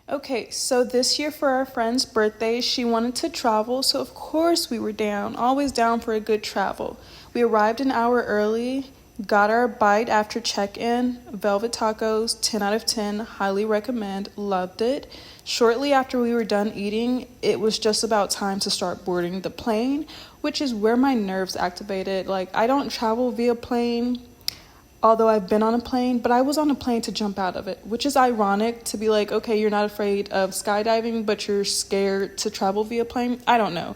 Okay, so this year for our friend's birthday, she wanted to travel, so of course we were down, always down for a good travel. We arrived an hour early, got our bite after check in, Velvet Tacos, 10 out of 10, highly recommend, loved it. Shortly after we were done eating, it was just about time to start boarding the plane, which is where my nerves activated. Like, I don't travel via plane, although I've been on a plane, but I was on a plane to jump out of it, which is ironic to be like, okay, you're not afraid of skydiving, but you're scared to travel via plane. I don't know.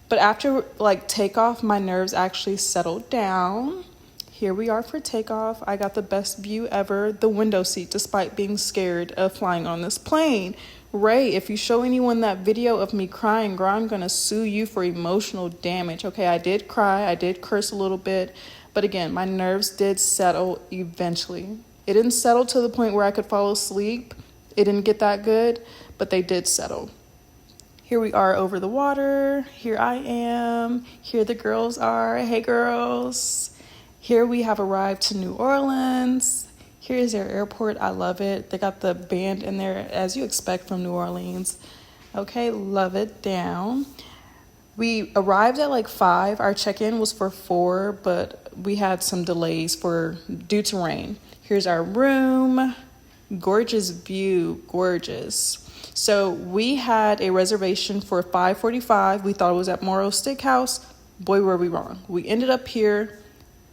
But after like takeoff, my nerves actually settled down. Here we are for takeoff. I got the best view ever, the window seat, despite being scared of flying on this plane. Ray, if you show anyone that video of me crying, girl, I'm gonna sue you for emotional damage. Okay, I did cry, I did curse a little bit, but again, my nerves did settle eventually. It didn't settle to the point where I could fall asleep. It didn't get that good, but they did settle. Here we are over the water. Here I am. Here the girls are. Hey, girls. Here we have arrived to New Orleans. Here's their airport. I love it. They got the band in there, as you expect from New Orleans. Okay, love it. Down. We arrived at like 5. Our check-in was for 4, but we had some delays due to rain. Here's our room. Gorgeous view, gorgeous. So we had a reservation for 5:45. We thought it was at Moro Steakhouse. Boy, were we wrong. We ended up here.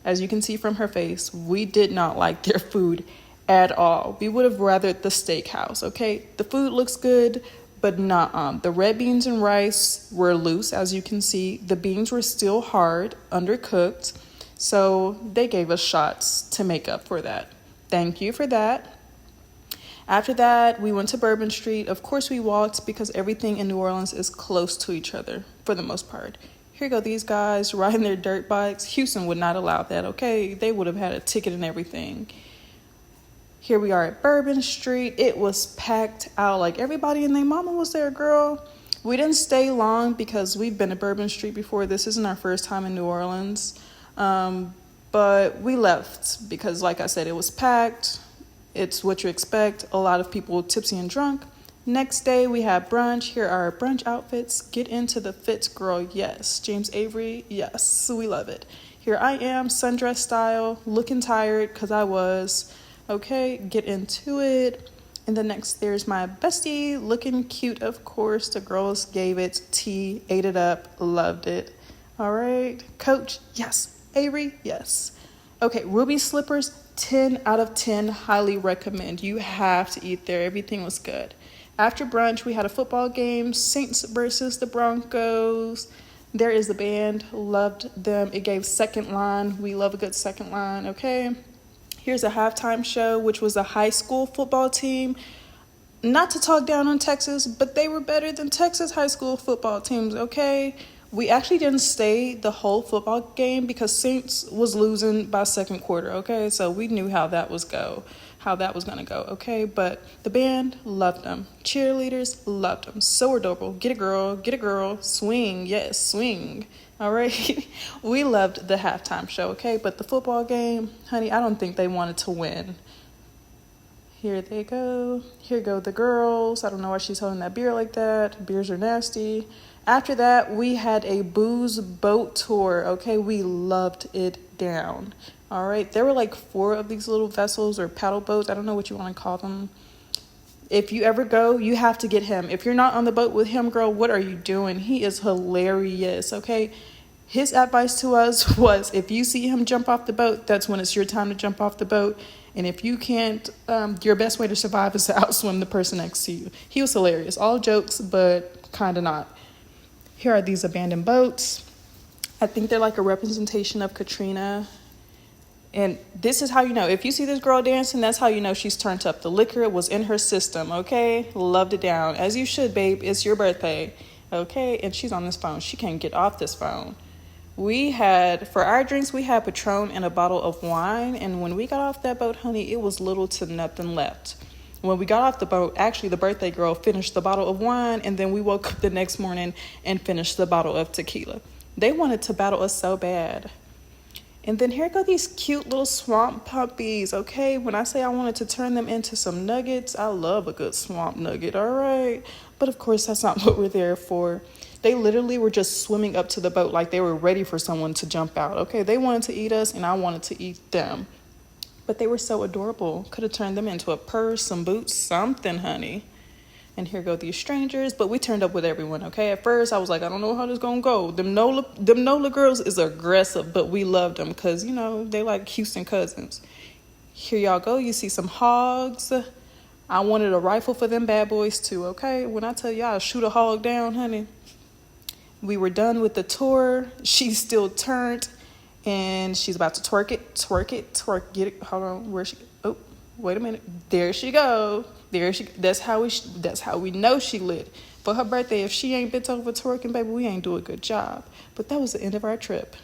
As you can see from her face, we did not like their food at all. We would have rathered the steakhouse, okay? The food looks good, but not. The red beans and rice were loose, as you can see. The beans were still hard, undercooked. So they gave us shots to make up for that. Thank you for that. After that, we went to Bourbon Street. Of course, we walked because everything in New Orleans is close to each other for the most part. Here go these guys riding their dirt bikes. Houston would not allow that, okay? They would have had a ticket and everything. Here we are at Bourbon Street. It was packed out. Like, everybody and their mama was there, girl. We didn't stay long because we've been to Bourbon Street before. This isn't our first time in New Orleans. But we left because, like I said, it was packed. It's what you expect. A lot of people tipsy and drunk. Next day, we have brunch. Here are our brunch outfits. Get into the fits, girl. Yes. James Avery. Yes. We love it. Here I am, sundress style, looking tired because I was. Okay, get into it. And then next, there's my bestie, looking cute, of course. The girls gave it tea, ate it up, loved it. All right. Coach, yes. Avery, yes. Okay, Ruby Slippers, 10 out of 10, highly recommend. You have to eat there. Everything was good. After brunch, we had a football game, Saints versus the Broncos. There is the band, loved them. It gave second line. We love a good second line, okay? Here's a halftime show, which was a high school football team. Not to talk down on Texas, but they were better than Texas high school football teams, okay? We actually didn't stay the whole football game because Saints was losing by second quarter, okay? So we knew how that was gonna go, okay? But the band loved them. Cheerleaders loved them. So adorable. Get a girl, swing, yes, swing. All right. We loved the halftime show, okay? But the football game, honey, I don't think they wanted to win. Here they go. Here go the girls. I don't know why she's holding that beer like that. Beers are nasty. After that, we had a booze boat tour, okay? We loved it down. All right, there were like 4 of these little vessels or paddle boats. I don't know what you want to call them. If you ever go, you have to get him. If you're not on the boat with him, girl, what are you doing? He is hilarious, okay? His advice to us was if you see him jump off the boat, that's when it's your time to jump off the boat. And if you can't, your best way to survive is to outswim the person next to you. He was hilarious. All jokes, but kind of not. Here are these abandoned boats. I think they're like a representation of Katrina. And this is how you know. If you see this girl dancing, that's how you know she's turned up. The liquor was in her system, okay? Loved it down. As you should, babe. It's your birthday, okay? And she's on this phone. She can't get off this phone. For our drinks, we had Patron and a bottle of wine. And when we got off that boat, honey, it was little to nothing left. When we got off the boat, actually, the birthday girl finished the bottle of wine. And then we woke up the next morning and finished the bottle of tequila. They wanted to battle us so bad. And then here go these cute little swamp puppies, okay? When I say I wanted to turn them into some nuggets, I love a good swamp nugget, all right? But of course, that's not what we're there for. They literally were just swimming up to the boat like they were ready for someone to jump out, okay? They wanted to eat us, and I wanted to eat them. But they were so adorable. Could have turned them into a purse, some boots, something, honey. And here go these strangers, but we turned up with everyone, okay? At first, I was like, I don't know how this gonna go. Them NOLA girls is aggressive, but we loved them because, you know, they like Houston cousins. Here y'all go. You see some hogs. I wanted a rifle for them bad boys too, okay? When I tell y'all, shoot a hog down, honey. We were done with the tour. She's still turned, and she's about to twerk it, twerk it, twerk. Get it. Hold on. Where she? Oh, wait a minute. There she go. There she. That's how we know she lit. For her birthday, if she ain't bent over twerking, baby, we ain't do a good job. But that was the end of our trip.